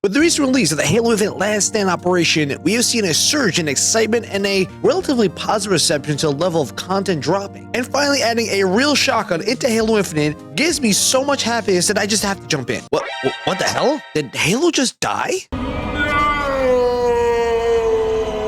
With the recent release of the Halo Infinite Last Stand operation, we have seen a surge in excitement and a relatively positive reception to the level of content dropping. And finally adding a real shotgun into Halo Infinite gives me so much happiness that I just have to jump in. What the hell? Did Halo just die?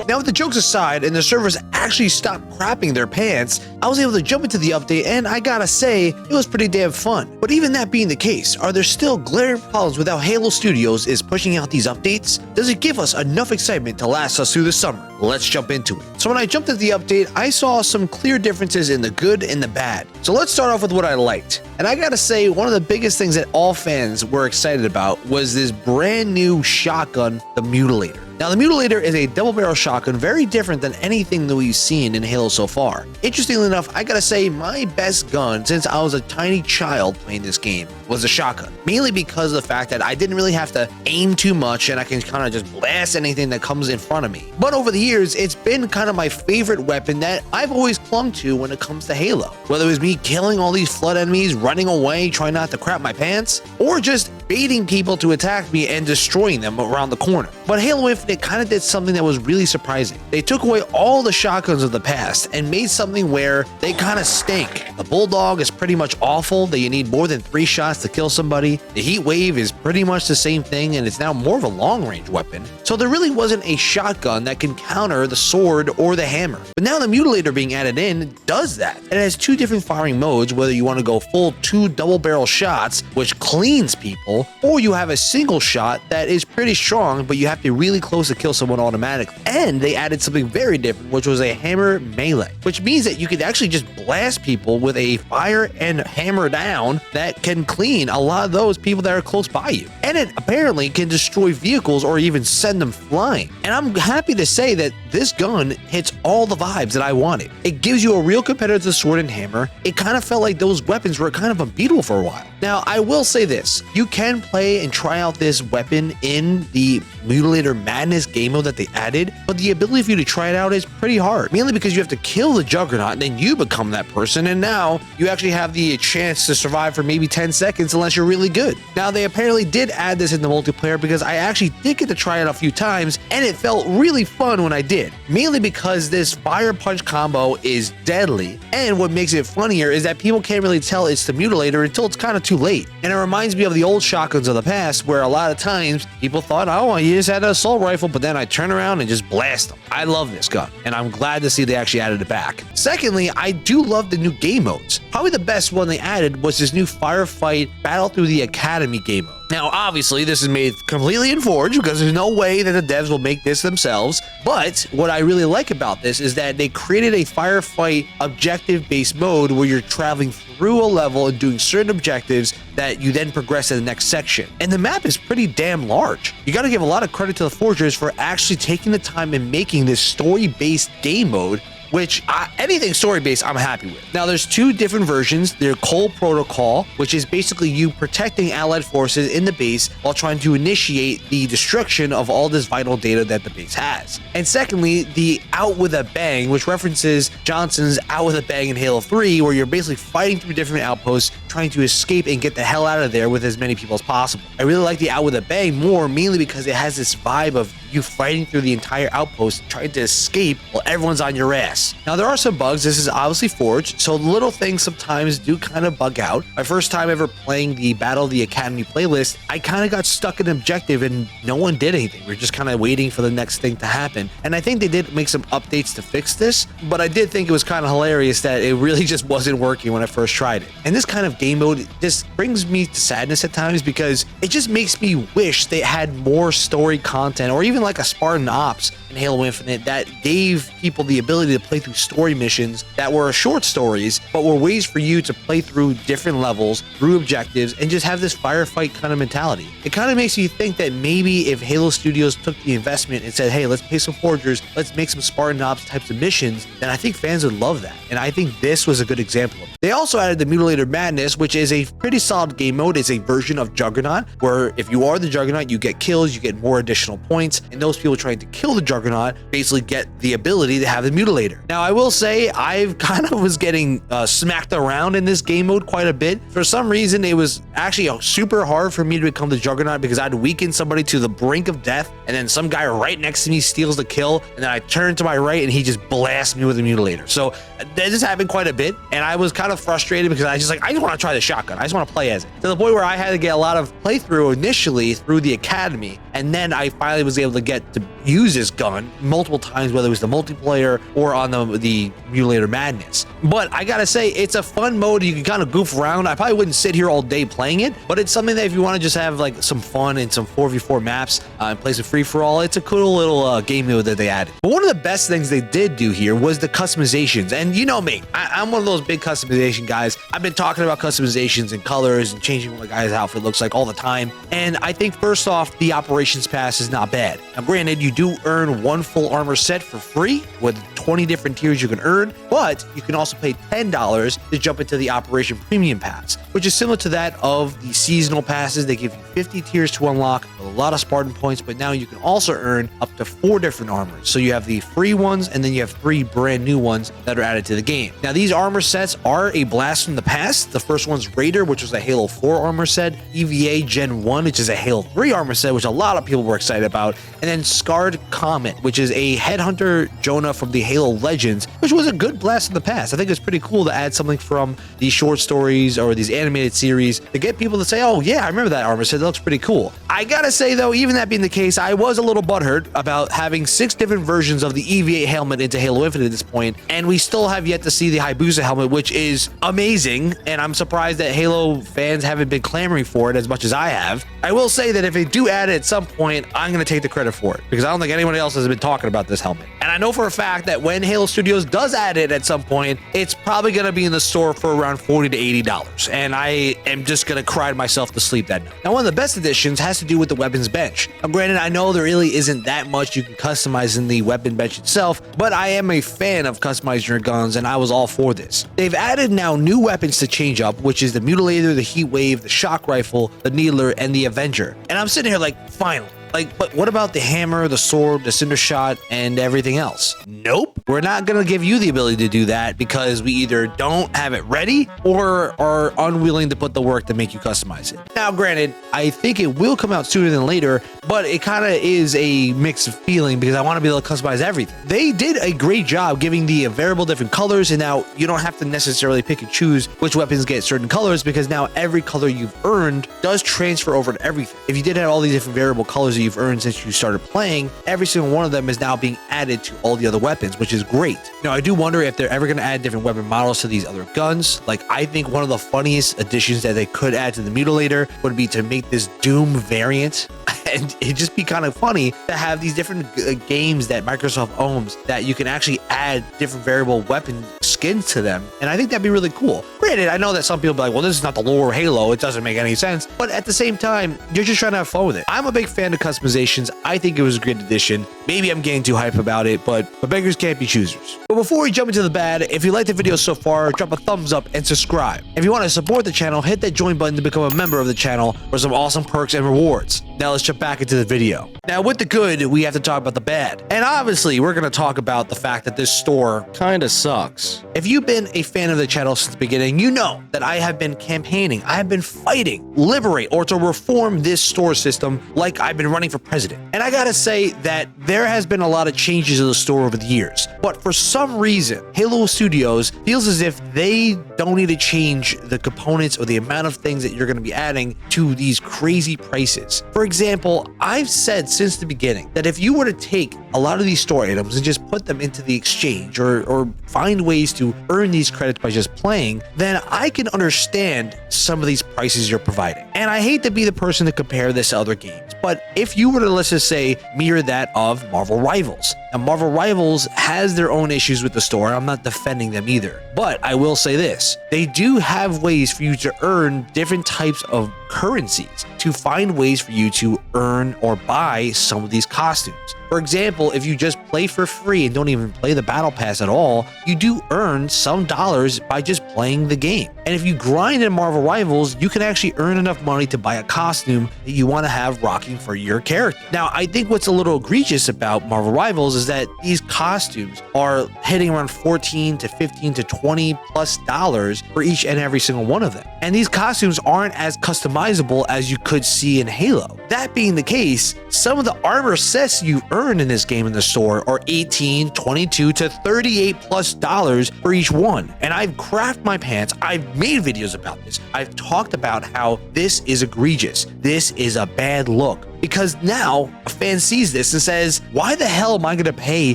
Now, with the jokes aside and the servers actually stopped crapping their pants, I was able to jump into the update and I gotta say, it was pretty damn fun. But even that being the case, are there still glaring problems with how Halo Studios is pushing out these updates? Does it give us enough excitement to last us through the summer? Let's jump into it. So when I jumped into the update, I saw some clear differences in the good and the bad. So let's start off with what I liked. And I gotta say, one of the biggest things that all fans were excited about was this brand new shotgun, the Mutilator. Now, the Mutilator is a double barrel shotgun, very different than anything that we've seen in Halo so far. Interestingly enough, I gotta say my best gun since I was a tiny child playing this game was a shotgun. Mainly because of the fact that I didn't really have to aim too much and I can kind of just blast anything that comes in front of me. But over the years, it's been kind of my favorite weapon that I've always clung to when it comes to Halo. Whether it was me killing all these flood enemies, running away, trying not to crap my pants, or just baiting people to attack me and destroying them around the corner. But Halo Infinite kind of did something that was really surprising. They took away all the shotguns of the past and made something where they kind of stink. The Bulldog is pretty much awful, that you need more than 3 shots to kill somebody. The Heat Wave is pretty much the same thing and it's now more of a long range weapon. So there really wasn't a shotgun that can counter the sword or the hammer. But now the Mutilator being added in does that. It has 2 different firing modes, whether you want to go full 2 double barrel shots, which cleans people, or you have a single shot that is pretty strong, but you have to be really close to kill someone automatically. And they added something very different, which was a hammer melee, which means that you could actually just blast people with a fire and hammer down that can clean a lot of those people that are close by you. And it apparently can destroy vehicles or even send them flying. And I'm happy to say that this gun hits all the vibes that I wanted. It gives you a real competitor to the sword and hammer. It kind of felt like those weapons were kind of unbeatable for a while. Now, I will say this, you can play and try out this weapon in the Mutilator Madness game mode that they added, but the ability for you to try it out is pretty hard, mainly because you have to kill the Juggernaut and then you become that person, and now you actually have the chance to survive for maybe 10 seconds unless you're really good. Now, they apparently did add this in the multiplayer because I actually did get to try it a few times and it felt really fun when I did, mainly because this fire punch combo is deadly, and what makes it funnier is that people can't really tell it's the Mutilator until it's kind of too late. And it reminds me of the old shotguns of the past where a lot of times people thought, oh, you just had an assault rifle, but then I turn around and just blast them. I love this gun, and I'm glad to see they actually added it back. Secondly, I do love the new game modes. Probably the best one they added was this new firefight battle through the academy game mode. Now, obviously, this is made completely in Forge because there's no way that the devs will make this themselves. But what I really like about this is that they created a firefight objective-based mode where you're traveling through a level and doing certain objectives that you then progress to the next section. And the map is pretty damn large. You got to give a lot of credit to the Forgers for actually taking the time and making this story-based game mode, which anything story-based I'm happy with. Now, there's 2 different versions. There's Cole Protocol, which is basically you protecting allied forces in the base while trying to initiate the destruction of all this vital data that the base has. And secondly, the Out With A Bang, which references Johnson's Out With A Bang in Halo 3, where you're basically fighting through different outposts, trying to escape and get the hell out of there with as many people as possible. I really like the Out With A Bang more, mainly because it has this vibe of you fighting through the entire outpost, trying to escape while everyone's on your ass. Now, there are some bugs. This is obviously Forged, so little things sometimes do kind of bug out. My first time ever playing the Battle of the Academy playlist, I kind of got stuck in an objective and no one did anything. We are just kind of waiting for the next thing to happen. And I think they did make some updates to fix this, but I did think it was kind of hilarious that it really just wasn't working when I first tried it. And this kind of game mode just brings me to sadness at times because it just makes me wish they had more story content, or even like a Spartan Ops in Halo Infinite that gave people the ability to play through story missions that were short stories, but were ways for you to play through different levels, through objectives, and just have this firefight kind of mentality. It kind of makes you think that maybe if Halo Studios took the investment and said, hey, let's pay some Forgers, let's make some Spartan Ops types of missions, then I think fans would love that. And I think this was a good example of it. They also added the Mutilator Madness, which is a pretty solid game mode. It's a version of Juggernaut, where if you are the Juggernaut, you get kills, you get more additional points, and those people trying to kill the Juggernaut Juggernaut basically get the ability to have the mutilator. Now, I will say I've kind of was getting smacked around in this game mode quite a bit. For some reason, it was actually super hard for me to become the Juggernaut because I'd weaken somebody to the brink of death, and then some guy right next to me steals the kill, and then I turn to my right and he just blasts me with a mutilator. So that just happened quite a bit, and I was kind of frustrated because I just want to try the shotgun. I just want to play as it, to the point where I had to get a lot of playthrough initially through the academy, and then I finally was able to get to use this gun multiple times, whether it was the multiplayer or on the Mutilator Madness. But I gotta say, it's a fun mode. You can kind of goof around. I probably wouldn't sit here all day playing it, but it's something that if you want to just have like some fun and some 4v4 maps and play some free-for-all, it's a cool little game mode that they added. But one of the best things they did do here was the customizations. And you know me, I'm one of those big customization guys. I've been talking about customizations and colors and changing what a guy's outfit looks like all the time. And I think first off, the operations pass is not bad. Now granted, you do earn one full armor set for free with 20 different tiers you can earn, but you can also pay $10 to jump into the Operation Premium Pass, which is similar to that of the seasonal passes. They give you 50 tiers to unlock with a lot of Spartan points, but now you can also earn up to 4 different armors. So you have the free ones, and then you have 3 brand new ones that are added to the game. Now these armor sets are a blast from the past. The first one's Raider, which was a Halo 4 armor set, EVA Gen 1, which is a Halo 3 armor set, which a lot of people were excited about, and then Scarred Comet, which is a Headhunter Jonah from the Halo Legends, which was a good blast from the past. I think it's pretty cool to add something from these short stories or these animated series to get people to say, oh yeah, I remember that armor set, that looks pretty cool. I gotta say though, even that being the case, I was a little butthurt about having 6 different versions of the EVA helmet into Halo Infinite at this point, and we still have yet to see the Hayabusa helmet, which is amazing, and I'm surprised that Halo fans haven't been clamoring for it as much as I have. I will say that if they do add it at some point, I'm gonna take the credit for it, because I don't think anyone else has been talking about this helmet. And I know for a fact that when Halo Studios does add it at some point, it's probably going to be in the store for around $40 to $80, and I am just going to cry myself to sleep that night. Now, one of the best additions has to do with the weapons bench. Now, granted, I know there really isn't that much you can customize in the weapon bench itself, but I am a fan of customizing your guns, and I was all for this. They've added now new weapons to change up, which is the Mutilator, the Heat Wave, the Shock Rifle, the Needler, and the Avenger. And I'm sitting here like, finally. But what about the hammer, the sword, the cinder shot, and everything else? Nope. We're not going to give you the ability to do that because we either don't have it ready or are unwilling to put the work to make you customize it. Now, granted, I think it will come out sooner than later, but it kind of is a mix of feeling because I want to be able to customize everything. They did a great job giving the variable different colors, and now you don't have to necessarily pick and choose which weapons get certain colors because now every color you've earned does transfer over to everything. If you did have all these different variable colors you've earned since you started playing, every single one of them is now being added to all the other weapons, which is great. Now, I do wonder if they're ever going to add different weapon models to these other guns. Like, I think one of the funniest additions that they could add to the Mutilator would be to make this Doom variant. And it'd just be kind of funny to have these different games that Microsoft owns that you can actually add different variable weapon skins to them. And I think that'd be really cool. Granted, I know that some people be like, well, this is not the lore of Halo. It doesn't make any sense. But at the same time, you're just trying to have fun with it. I'm a big fan of customizations. I think it was a great addition. Maybe I'm getting too hype about it, but beggars can't be choosers. But before we jump into the bad, if you liked the video so far, drop a thumbs up and subscribe. If you want to support the channel, hit that join button to become a member of the channel for some awesome perks and rewards. Now let's jump back into the video. Now with the good, we have to talk about the bad. And obviously, we're going to talk about the fact that this store kind of sucks. If you've been a fan of the channel since the beginning, you know that I have been campaigning, I have been fighting, liberate, or to reform this store system like I've been running for president. And I gotta say that there has been a lot of changes to the store over the years. But for some reason, Halo Studios feels as if they don't need to change the components or the amount of things that you're going to be adding to these crazy prices. For example, I've said since the beginning that if you were to take a lot of these store items and just put them into the exchange or find ways to earn these credits by just playing, then I can understand some of these prices you're providing. And I hate to be the person to compare this to other games, but if you were to, let's just say, mirror that of Marvel Rivals. Now, Marvel Rivals has their own issues with the store, and I'm not defending them either. But I will say this, they do have ways for you to earn different types of currencies to find ways for you to earn or buy some of these costumes. For example, if you just play for free and don't even play the battle pass at all, you do earn some dollars by just playing the game. And if you grind in Marvel Rivals, you can actually earn enough money to buy a costume that you want to have rocking for your character. Now, I think what's a little egregious about Marvel Rivals is that these costumes are hitting around 14 to 15 to 20 plus dollars for each and every single one of them. And these costumes aren't as customizable as you could see in Halo. That being the case, some of the armor sets you earn in this game in the store are 18, 22 to 38 plus dollars for each one. And I've crafted my pants. I've made videos about this. I've talked about how this is egregious. This is a bad look. Because now a fan sees this and says, why the hell am I going to pay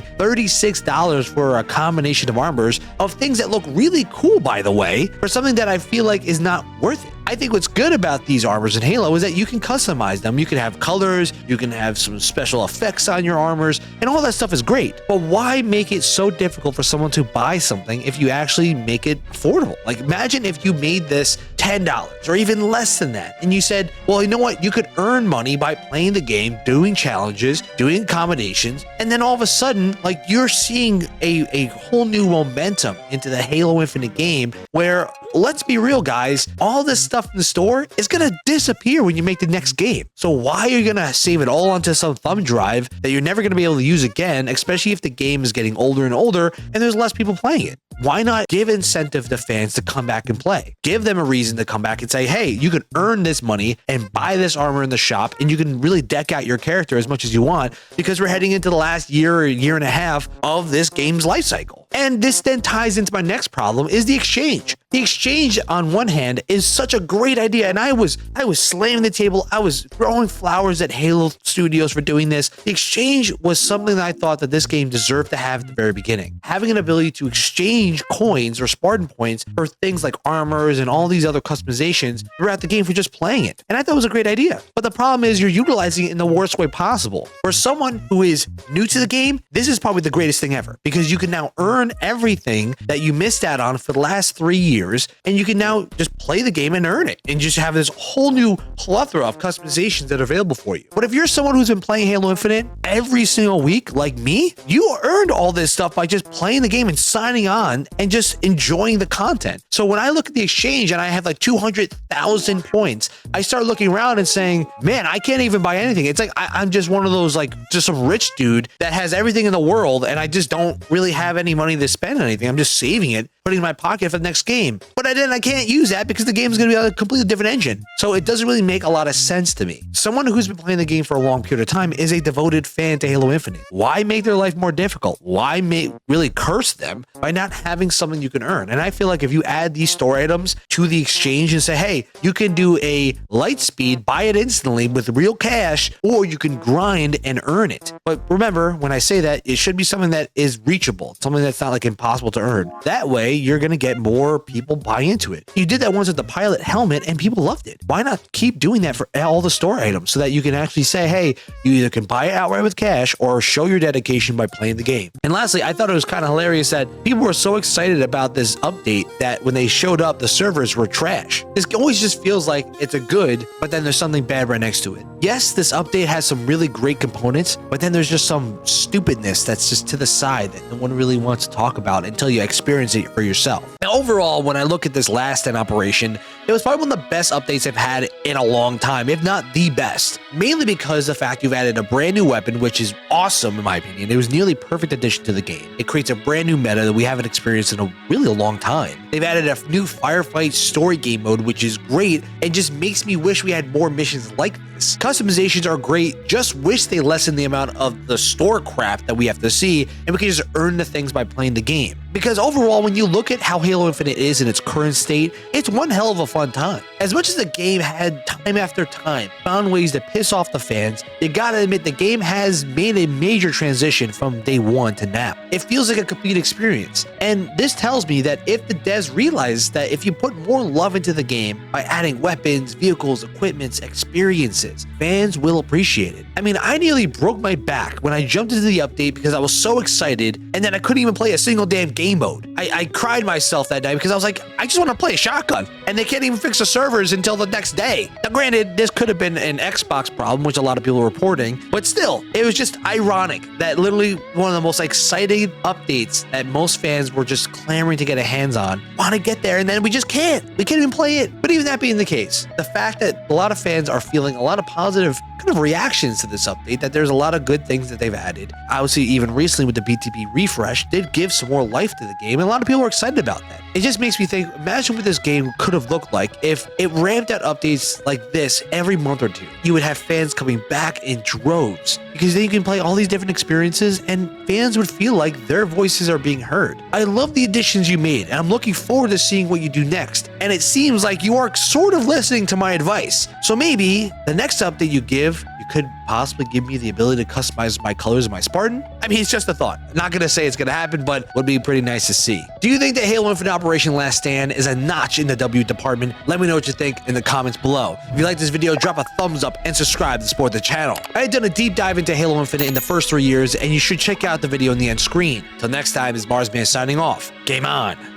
$36 for a combination of armors of things that look really cool, by the way, for something that I feel like is not worth it? I think what's good about these armors in Halo is that you can customize them. You can have colors, you can have some special effects on your armors, and all that stuff is great. But why make it so difficult for someone to buy something if you actually make it affordable? Like, imagine if you made this $10 or even less than that, and you said, well, you know what? You could earn money by playing the game, doing challenges, doing accommodations, and then all of a sudden, like, you're seeing a whole new momentum into the Halo Infinite game where, let's be real, guys, all this stuff in the store is going to disappear when you make the next game. So why are you going to save it all onto some thumb drive that you're never going to be able to use again, especially if the game is getting older and older and there's less people playing it? Why not give incentive to fans to come back and play? Give them a reason to come back and say, hey, you can earn this money and buy this armor in the shop, and you can really deck out your character as much as you want, because we're heading into the last year or year and a half of this game's life cycle. And this then ties into my next problem, is the exchange. The exchange, on one hand, is such a great idea, and I was slamming the table. I was throwing flowers at Halo Studios for doing this. The exchange was something that I thought that this game deserved to have at the very beginning. Having an ability to exchange coins or Spartan points for things like armors and all these other customizations throughout the game for just playing it. And I thought it was a great idea. But the problem is you're utilizing it in the worst way possible. For someone who is new to the game, this is probably the greatest thing ever, because you can now earn everything that you missed out on for the last 3 years, and you can now just play the game and earn it and just have this whole new plethora of customizations that are available for you. But if you're someone who's been playing Halo Infinite every single week like me, you earned all this stuff by just playing the game and signing on and just enjoying the content. So when I look at the exchange and I have like 200,000 points, I start looking around and saying, man, I can't even buy anything. It's like I'm just one of those, like, just some rich dude that has everything in the world, and I just don't really have any money to spend on anything. I'm just saving it, putting it in my pocket for the next game. But then I can't use that because the game is going to be on a completely different engine. So it doesn't really make a lot of sense to me. Someone who's been playing the game for a long period of time is a devoted fan to Halo Infinite. Why make their life more difficult? Why really curse them by not having something you can earn? And I feel like if you add these store items to the exchange and say, hey, you can do a light speed, buy it instantly with real cash, or you can grind and earn it. But remember, when I say that, it should be something that is reachable, something that's not like impossible to earn. That way, you're going to get more people buy into it. You did that once with the pilot helmet and people loved it. Why not keep doing that for all the store items so that you can actually say, hey, you either can buy it outright with cash or show your dedication by playing the game. And lastly, I thought it was kind of hilarious that people were so excited about this update that when they showed up, the servers were trash. This always just feels like it's a good, but then there's something bad right next to it. Yes, this update has some really great components, but then there's just some stupidness that's just to the side that no one really wants to talk about until you experience it for yourself. Now, overall, when I look at this last 10 operation, it was probably one of the best updates I've had in a long time, if not the best. Mainly because the fact you've added a brand new weapon, which is awesome in my opinion. It was nearly perfect addition to the game. It creates a brand new meta that we haven't experienced in a really long time. They've added a new firefight story game mode, which is great and just makes me wish we had more missions like this. Customizations are great, just wish they lessen the amount of the store crap that we have to see and we can just earn the things by playing the game. Because overall, when you look at how Halo Infinite is in its current state, it's one hell of a fun time. As much as the game had time after time found ways to piss off the fans, you gotta admit the game has made a major transition from day one to now. It feels like a complete experience. And this tells me that if the devs realize that if you put more love into the game by adding weapons, vehicles, equipments, experiences, fans will appreciate it. I mean, I nearly broke my back when I jumped into the update because I was so excited and then I couldn't even play a single damn game game mode. I cried myself that night because I was like, I just want to play a shotgun, and they can't even fix the servers until the next day. Now, granted, this could have been an Xbox problem, which a lot of people were reporting, but still, it was just ironic that literally one of the most exciting updates that most fans were just clamoring to get a hands on want to get there, and then we just can't. We can't even play it. But even that being the case, the fact that a lot of fans are feeling a lot of positive kind of reactions to this update, that there's a lot of good things that they've added. Obviously, even recently with the BTB refresh, did give some more life to the game, and a lot of people are excited about that. It just makes me think, imagine what this game could have looked like if it ramped out updates like this every month or two. You would have fans coming back in droves, because then you can play all these different experiences and fans would feel like their voices are being heard. I love the additions you made, and I'm looking forward to seeing what you do next. And it seems like you are sort of listening to my advice. So maybe the next update you give, you could possibly give me the ability to customize my colors of my Spartan. I mean, it's just a thought. I'm not gonna say it's gonna happen, but would be pretty nice to see. Do you think that Halo Infinite Operation Last Stand is a notch in the W department? Let me know what you think in the comments below. If you like this video, drop a thumbs up and subscribe to support the channel. I had done a deep dive into Halo Infinite in the first 3 years, and you should check out the video in the end screen. Till next time, this is Marsman signing off. Game on.